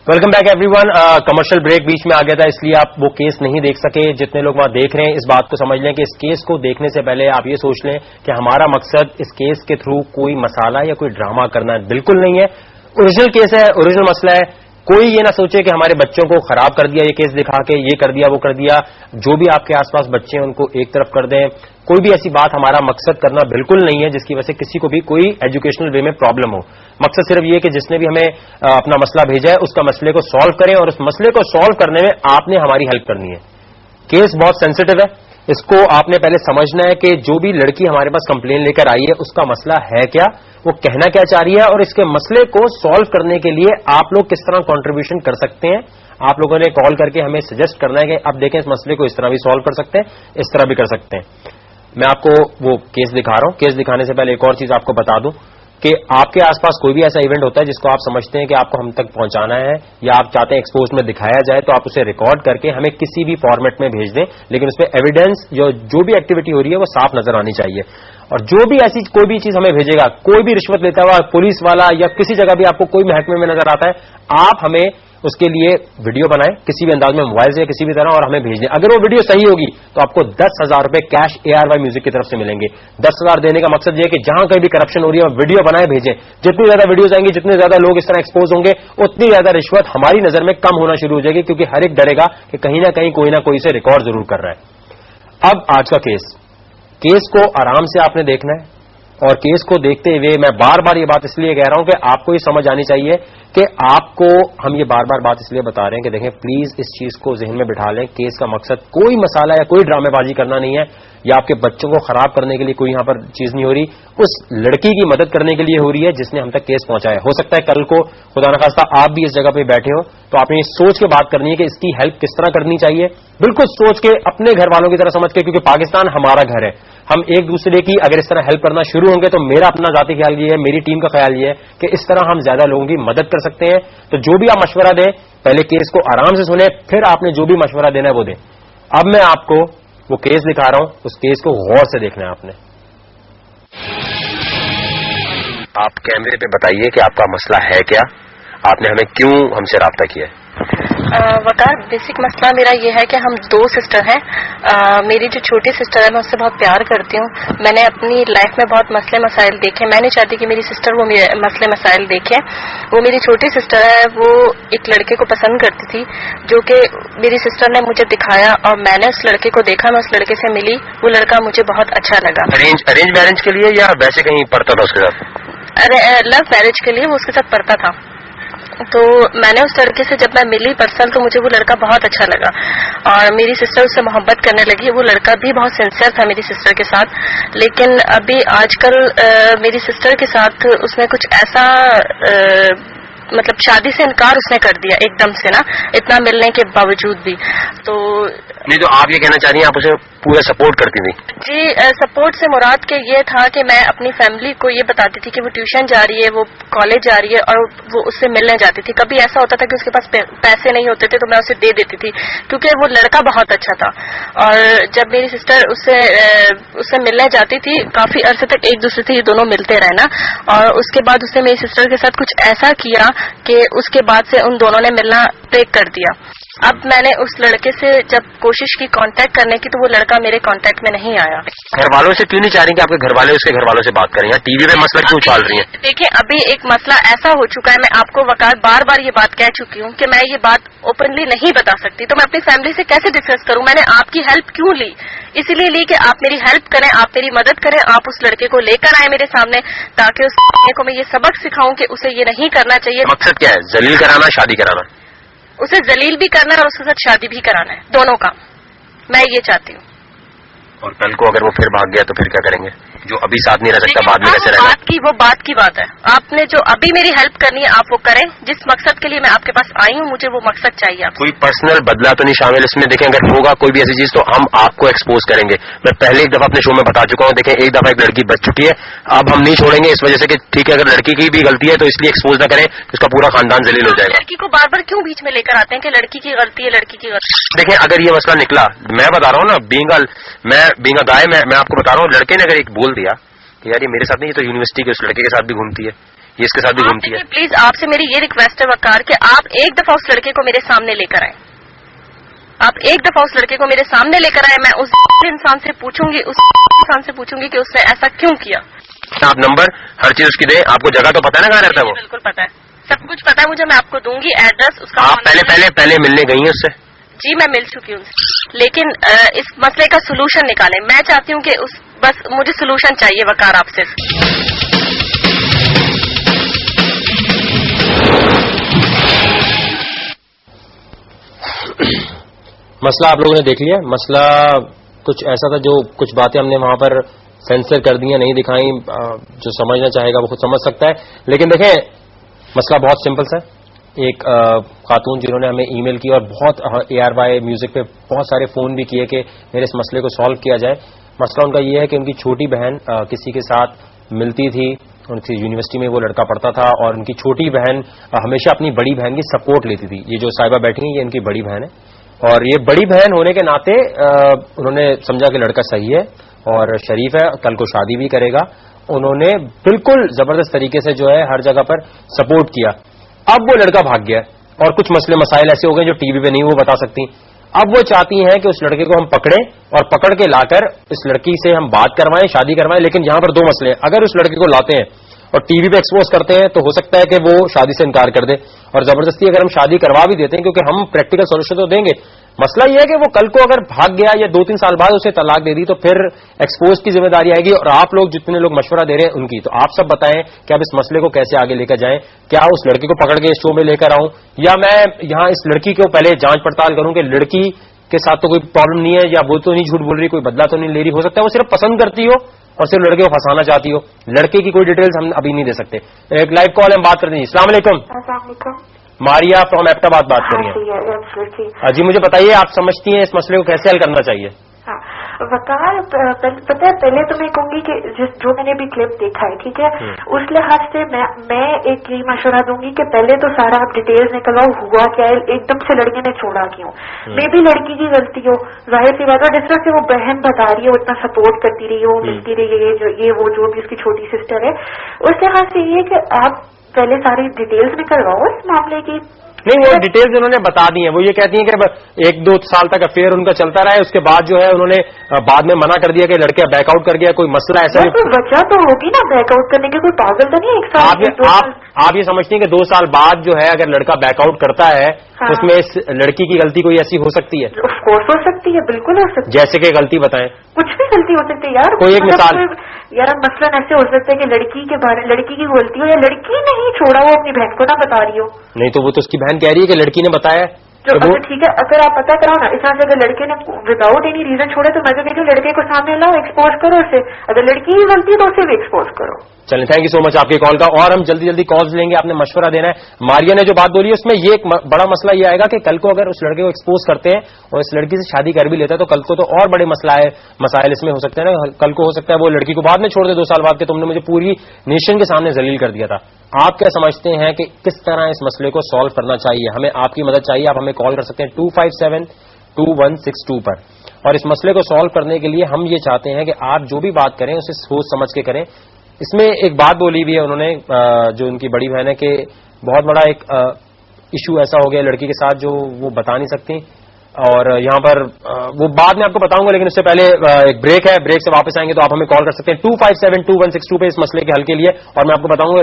Welcome back everyone. Commercial break بیچ میں آ گیا تھا, اس لیے آپ وہ کیس نہیں دیکھ سکے. جتنے لوگ وہاں دیکھ رہے ہیں اس بات کو سمجھ لیں کہ اس کیس کو دیکھنے سے پہلے آپ یہ سوچ لیں کہ ہمارا مقصد اس کیس کے تھرو کوئی مسالہ یا کوئی ڈرامہ کرنا بالکل نہیں ہے. اوریجنل کیس ہے, اوریجنل مسئلہ ہے. کوئی یہ نہ سوچے کہ ہمارے بچوں کو خراب کر دیا یہ کیس دکھا کے, یہ کر دیا وہ کر دیا. جو بھی آپ کے آس پاس بچے ہیں ان کو ایک طرف کر دیں. کوئی بھی ایسی بات ہمارا مقصد کرنا بالکل نہیں ہے جس کی وجہ سے کسی کو بھی کوئی ایجوکیشنل وے میں پرابلم ہو. مقصد صرف یہ کہ جس نے بھی ہمیں اپنا مسئلہ بھیجا ہے اس کا مسئلے کو سالو کریں, اور اس مسئلے کو سالو کرنے میں آپ نے ہماری ہیلپ کرنی ہے. کیس بہت سینسٹو ہے, اس کو آپ نے پہلے سمجھنا ہے کہ جو بھی لڑکی ہمارے پاس کمپلین لے کر آئی ہے اس کا مسئلہ ہے کیا, وہ کہنا کیا چاہ رہی ہے, اور اس کے مسئلے کو سالو کرنے کے لیے آپ لوگ کس طرح کنٹریبیوشن کر سکتے ہیں. آپ لوگوں نے کال کر کے ہمیں سجیسٹ کرنا ہے کہ اب دیکھیں اس مسئلے کو اس طرح بھی سالو کر سکتے ہیں, اس طرح بھی کر سکتے ہیں. میں آپ کو وہ کیس دکھا رہا ہوں. کیس دکھانے سے پہلے ایک اور چیز آپ کو بتا دوں کہ آپ کے آس پاس کوئی بھی ایسا ایونٹ ہوتا ہے جس کو آپ سمجھتے ہیں کہ آپ کو ہم تک پہنچانا ہے یا آپ چاہتے ہیں ایکسپوز میں دکھایا جائے, تو آپ اسے ریکارڈ کر کے ہمیں کسی بھی فارمیٹ میں بھیج دیں, لیکن اس میں ایویڈینس جو بھی ایکٹیویٹی ہو رہی ہے وہ صاف نظر آنی چاہیے. اور جو بھی ایسی کوئی بھی چیز ہمیں بھیجے گا, کوئی بھی رشوت لیتا ہوا پولیس والا یا کسی جگہ بھی آپ کو کوئی محکمے میں نظر آتا ہے, آپ ہمیں اس کے لیے ویڈیو بنائیں کسی بھی انداز میں, موبائل سے کسی بھی طرح, اور ہمیں بھیج دیں. اگر وہ ویڈیو صحیح ہوگی تو آپ کو 10,000 روپے کیش ARY میوزک کی طرف سے ملیں گے. 10,000 دینے کا مقصد یہ ہے کہ جہاں کہیں بھی کرپشن ہو رہی ہے ویڈیو بنائے بھیجیں. جتنی زیادہ ویڈیوز آئیں گی, جتنے زیادہ لوگ اس طرح ایکسپوز ہوں گے, اتنی زیادہ رشوت ہماری نظر میں کم ہونا شروع ہو جائے گی, کیونکہ ہر ایک ڈرے گا کہ کہیں نہ کہیں کوئی نہ کوئی سے ریکارڈ ضرور کر رہا ہے. اب آج کا کیس کو آرام سے آپ نے دیکھنا ہے, اور کیس کو دیکھتے ہوئے میں بار بار یہ بات اس لیے کہہ رہا ہوں کہ آپ کو یہ سمجھ آنی چاہیے کہ آپ کو ہم یہ بار بار بات اس لیے بتا رہے ہیں کہ دیکھیں پلیز اس چیز کو ذہن میں بٹھا لیں. کیس کا مقصد کوئی مسالہ یا کوئی ڈرامے بازی کرنا نہیں ہے, یا آپ کے بچوں کو خراب کرنے کے لیے کوئی یہاں پر چیز نہیں ہو رہی. اس لڑکی کی مدد کرنے کے لیے ہو رہی ہے جس نے ہم تک کیس پہنچایا. ہو سکتا ہے کل کو خدا نخواستہ آپ بھی اس جگہ پہ بیٹھے ہو, تو آپ نے یہ سوچ کے بات کرنی ہے کہ اس کی ہیلپ کس طرح کرنی چاہیے, بالکل سوچ کے اپنے گھر والوں کی طرح سمجھ کے, کیونکہ پاکستان ہمارا گھر ہے. ہم ایک دوسرے کی اگر اس طرح ہیلپ کرنا شروع ہوں گے تو میرا اپنا ذاتی خیال یہ ہے, میری ٹیم کا خیال یہ ہے کہ اس طرح ہم زیادہ لوگوں کی مدد کر سکتے ہیں. تو جو بھی آپ مشورہ دیں پہلے کیس کو آرام سے سنیں, پھر آپ نے جو بھی مشورہ دینا ہے وہ دیں. اب میں آپ کو وہ کیس دکھا رہا ہوں, اس کیس کو غور سے دیکھنا ہے آپ نے. آپ کیمرے پہ بتائیے کہ آپ کا مسئلہ ہے کیا, آپ نے ہمیں کیوں ہم سے رابطہ کیا ہے. وقار, بیسک مسئلہ میرا یہ ہے کہ ہم 2 سسٹر ہیں. میری جو چھوٹی سسٹر ہے میں اس سے بہت پیار کرتی ہوں. میں نے اپنی لائف میں بہت مسئلے مسائل دیکھے, میں نہیں چاہتی کہ میری سسٹر وہ مسئلے مسائل دیکھے. وہ میری چھوٹی سسٹر ہے, وہ ایک لڑکے کو پسند کرتی تھی جو کہ میری سسٹر نے مجھے دکھایا, اور میں نے اس لڑکے کو دیکھا, میں اس لڑکے سے ملی, وہ لڑکا مجھے بہت اچھا لگا. ارینج میرج کے لیے یا ویسے کہیں پڑھتا تھا اس کے ساتھ؟ لو میرج کے لیے وہ اس کے ساتھ پڑھتا تھا. تو میں نے اس لڑکے سے جب میں ملی پرسنل تو مجھے وہ لڑکا بہت اچھا لگا, اور میری سسٹر اس سے محبت کرنے لگی. وہ لڑکا بھی بہت سنسیئر تھا میری سسٹر کے ساتھ, لیکن ابھی آج کل میری سسٹر کے ساتھ اس نے کچھ ایسا مطلب شادی سے انکار اس نے کر دیا ایک دم سے, نا اتنا ملنے کے باوجود بھی. تو نہیں, تو آپ یہ کہنا چاہ رہی ہیں آپ اسے پورا سپورٹ کرتی تھی؟ جی, سپورٹ سے مراد کے یہ تھا کہ میں اپنی فیملی کو یہ بتاتی تھی کہ وہ ٹیوشن جا رہی ہے, وہ کالج جا رہی ہے, اور وہ اس سے ملنے جاتی تھی. کبھی ایسا ہوتا تھا کہ اس کے پاس پیسے نہیں ہوتے تھے تو میں اسے دے دیتی تھی, کیونکہ وہ لڑکا بہت اچھا تھا. اور جب میری سسٹر اس سے ملنے جاتی تھی, کافی عرصے تک ایک دوسرے سے یہ دونوں ملتے رہے نا, اور اس کے بعد اس نے میری سسٹر کے ساتھ کچھ ایسا کیا کہ اس کے بعد سے ان دونوں نے ملنا بریک کر دیا. اب میں نے اس لڑکے سے جب کوشش کی کانٹیکٹ کرنے کی تو وہ لڑکا میرے کانٹیکٹ میں نہیں آیا. گھر والوں سے کیوں نہیں چاہ رہی کہ آپ کے گھر والے اس کے گھر والوں سے بات کریں, یا ٹی وی پہ مسئلہ کیوں چھال رہی ہیں؟ دیکھیں, ابھی ایک مسئلہ ایسا ہو چکا ہے, میں آپ کو وقار بار بار یہ بات کہہ چکی ہوں کہ میں یہ بات اوپنلی نہیں بتا سکتی, تو میں اپنی فیملی سے کیسے ڈسکس کروں. میں نے آپ کی ہیلپ کیوں لی, اسی لیے لی کہ آپ میری ہیلپ کریں, آپ میری مدد کریں, آپ اس لڑکے کو لے کر آئے میرے سامنے, تاکہ اس لڑکے کو میں یہ سبق سکھاؤں کہ اسے یہ نہیں کرنا چاہیے. مقصد کیا ہے, ذلیل کرانا, شادی کرانا؟ اسے ذلیل بھی کرنا ہے اور اس کے ساتھ شادی بھی کرانا ہے, دونوں کا میں یہ چاہتی ہوں. اور کل کو اگر وہ پھر بھاگ گیا تو پھر کیا کریں گے؟ جو ابھی ساتھ نہیں رہ سکتا بعد میں کیسے رہے گا؟ وہ بات کی بات ہے. آپ نے جو ابھی میری ہیلپ کرنی ہے آپ وہ کریں, جس مقصد کے لیے میں آپ کے پاس آئی ہوں مجھے وہ مقصد چاہیے. آپ کوئی پرسنل بدلہ تو نہیں شامل اس میں؟ دیکھیں, اگر ہوگا کوئی بھی ایسی چیز تو ہم آپ کو ایکسپوز کریں گے. میں پہلے ایک دفعہ اپنے شو میں بتا چکا ہوں, دیکھیں ایک دفعہ ایک لڑکی بچ چکی ہے, اب ہم نہیں چھوڑیں گے اس وجہ سے کہ ٹھیک ہے اگر لڑکی کی بھی غلطی ہے تو اس لیے ایکسپوز نہ کریں, اس کا پورا خاندان ذلیل ہو جائے گا. لڑکی کو بار بار کیوں بیچ میں لے کر آتے ہیں کہ لڑکی کی غلطی ہے, لڑکی کی غلطی. دیکھیں, اگر یہ مسئلہ نکلا, میں بتا رہا ہوں نا, بینگ گائے, میں آپ کو بتا رہا ہوں, لڑکے نے اگر ایک بول دیا کہ یار یہ میرے ساتھ نہیں, یہ تو یونیورسٹی کے اس لڑکے کے ساتھ بھی گھومتی ہے, یہ اس کے ساتھ بھی گھومتی ہے. پلیز آپ سے میری یہ ریکویسٹ ہے وقار کہ آپ ایک دفعہ اس لڑکے کو میرے سامنے لے کر آئیں. آپ ایک دفعہ اس لڑکے کو میرے سامنے لے کر آئے, میں اس انسان سے پوچھوں گی کہ اس نے ایسا کیوں کیا. آپ نمبر ہر چیز اس کی دیں. آپ کو جگہ تو پتا ہے نا کہاں رہتا ہے وہ؟ بالکل پتا ہے, سب کچھ پتا ہے مجھے. میں آپ کو دوں گی ایڈریس اس کا. آپ پہلے ملنے گئی ہیں اس سے؟ جی میں مل چکی ہوں, لیکن اس مسئلے کا سولوشن نکالیں. میں چاہتی ہوں کہ بس مجھے سولوشن چاہیے وقار آپ سے. مسئلہ آپ لوگوں نے دیکھ لیا. مسئلہ کچھ ایسا تھا, جو کچھ باتیں ہم نے وہاں پر سینسر کر دی ہیں, نہیں دکھائیں. جو سمجھنا چاہے گا وہ خود سمجھ سکتا ہے. لیکن دیکھیں مسئلہ بہت سمپل سا. ایک خاتون جنہوں نے ہمیں ای میل کی اور بہت ARY میوزک پہ بہت سارے فون بھی کیے کہ میرے اس مسئلے کو سالو کیا جائے. مسئلہ ان کا یہ ہے کہ ان کی چھوٹی بہن کسی کے ساتھ ملتی تھی, ان کی یونیورسٹی میں وہ لڑکا پڑھتا تھا, اور ان کی چھوٹی بہن ہمیشہ اپنی بڑی بہن کی سپورٹ لیتی تھی. یہ جو صاحبہ بیٹھی ہیں یہ ان کی بڑی بہن ہے, اور یہ بڑی بہن ہونے کے ناطے انہوں نے سمجھا کہ لڑکا صحیح ہے اور شریف ہے, کل کو شادی بھی کرے گا. انہوں نے بالکل زبردست طریقے سے جو ہے ہر جگہ پر سپورٹ کیا. اب وہ لڑکا بھاگ گیا, اور کچھ مسئلے مسائل ایسے ہو گئے جو ٹی وی پہ نہیں وہ بتا سکتی. اب وہ چاہتی ہیں کہ اس لڑکے کو ہم پکڑیں اور پکڑ کے لا کر اس لڑکی سے ہم بات کروائیں, شادی کروائیں. لیکن یہاں پر دو مسئلے ہیں. اگر اس لڑکے کو لاتے ہیں اور ٹی وی پہ ایکسپوز کرتے ہیں تو ہو سکتا ہے کہ وہ شادی سے انکار کر دے, اور زبردستی اگر ہم شادی کروا بھی دیتے ہیں, کیونکہ ہم پریکٹیکل سولوشن تو دیں گے. مسئلہ یہ ہے کہ وہ کل کو اگر بھاگ گیا یا 2-3 سال بعد اسے طلاق دے دی تو پھر ایکسپوز کی ذمہ داری آئے گی, اور آپ لوگ جتنے لوگ مشورہ دے رہے ہیں ان کی. تو آپ سب بتائیں کہ اب اس مسئلے کو کیسے آگے لے کر جائیں. کیا اس لڑکی کو پکڑ کے اس شو میں لے کر آؤں, یا میں یہاں اس لڑکی کو پہلے جانچ پڑتال کروں کہ لڑکی کے ساتھ تو کوئی پرابلم نہیں ہے, یا وہ تو نہیں جھوٹ بول رہی, کوئی بدلہ تو نہیں لے رہی. ہو سکتا ہے وہ صرف پسند کرتی ہو اور صرف لڑکے کو پھنسانا چاہتی ہو. لڑکے کی کوئی ڈیٹیلز ہم ابھی نہیں دے سکتے. ایک لائیو کال ہم بات کرتے ہیں. السلام علیکم. السلام علیکم. ماریا فرام ایبٹاباد بات کر رہی ہیں. جی مجھے بتائیے, آپ سمجھتی ہیں اس مسئلے کو کیسے حل کرنا چاہیے؟ ہاں وقار, پتہ ہے پہلے تو میں کہوں گی کہ جو میں نے بھی کلپ دیکھا ہے, ٹھیک ہے, اس لحاظ سے میں ایک یہی مشورہ دوں گی کہ پہلے تو سارا آپ ڈیٹیلز نکلواؤ, ہوا کیا ہے, ایک دم سے لڑکے نے چھوڑا کیوں. میں بھی لڑکی کی غلطی ہو, ظاہر سی بات ہے. جس طرح سے وہ بہن بتا رہی ہے, وہ اتنا سپورٹ کرتی رہی ہے, وہ ملتی رہی ہے, یہ وہ جو بھی اس کی چھوٹی سسٹر ہے, اس لحاظ سے یہ کہ آپ پہلے ساری ڈیٹیلز نکلواؤ اس معاملے کی. نہیں, وہ ڈیٹیلز انہوں نے بتا دی ہیں. وہ یہ کہتی ہیں کہ 1-2 سال تک افیئر ان کا چلتا رہا ہے, اس کے بعد جو ہے انہوں نے بعد میں منع کر دیا کہ لڑکا بیک آؤٹ کر گیا. کوئی مسئلہ ایسا کوئی وجہ تو ہوگی نا بیک آؤٹ کرنے کی, کوئی پاگل تو نہیں. 1 سال آپ یہ سمجھتی ہیں کہ 2 سال بعد جو ہے اگر لڑکا بیک آؤٹ کرتا ہے تو اس میں اس لڑکی کی غلطی کوئی ایسی ہو سکتی ہے؟ آف کورس ہو سکتی ہے, بالکل ہو سکتی ہے. جیسے کہ غلطی بتائیں. کچھ بھی غلطی ہو سکتی ہے یار. کوئی ایک مثال یار, مثلاً ایسے ہو سکتا ہے کہ لڑکی کی غلطی ہو, یا لڑکی نہیں چھوڑا وہ اپنی بہن کو نہ بتا رہی ہو. نہیں تو وہ تو اس کی بہن کہہ رہی ہے کہ لڑکی نے بتایا. ٹھیک ہے, اگر آپ پتا کراؤ نا, اس طرح سے اگر لڑکے نے وداؤٹ اینی ریزن چھوڑے تو میں تو کہتی ہوں لڑکے کو سامنے لاؤ, ایکسپوز کرو اسے. اگر لڑکی کی غلطی ہے تو اسے بھی ایکسپوز کرو. چلیں, تھینک یو سو مچ آپ کی کال کا, اور ہم جلدی جلدی کالز لیں گے. آپ نے مشورہ دینا ہے. ماریا نے جو بات بولی ہے اس میں یہ ایک بڑا مسئلہ یہ آئے گا کہ کل کو اگر اس لڑکے کو ایکسپوز کرتے ہیں اور اس لڑکی سے شادی کر بھی لیتا ہے تو کل کو تو اور بڑے مسائل اس میں ہو سکتے ہیں نا. کل کو ہو سکتا ہے وہ لڑکی کو بعد میں چھوڑ دے 2 سال بعد کہ تم نے مجھے پوری نیشن کے سامنے ذلیل کر دیا تھا. آپ کیا سمجھتے ہیں کہ کس طرح اس مسئلے کو سالو کرنا چاہیے؟ ہمیں آپ کی مدد چاہیے. آپ ہمیں کال کر سکتے ہیں 257-2162 پر. اور اس مسئلے کو سالو کرنے کے لیے ہم یہ چاہتے ہیں کہ آپ جو بھی بات کریں اسے سوچ سمجھ کے کریں. اس میں ایک بات بولی بھی ہے انہوں نے, جو ان کی بڑی بہن ہے, کہ بہت بڑا ایک ایشو ایسا ہو گیا لڑکی کے ساتھ جو وہ بتا نہیں سکتی. اور یہاں پر وہ بعد میں آپ کو بتاؤں گا, لیکن اس سے پہلے ایک بریک ہے. بریک سے واپس آئیں گے تو آپ ہمیں کال کر سکتے ہیں 257-2162 پہ اس مسئلے کے حل کے لیے, اور میں آپ کو بتاؤں گا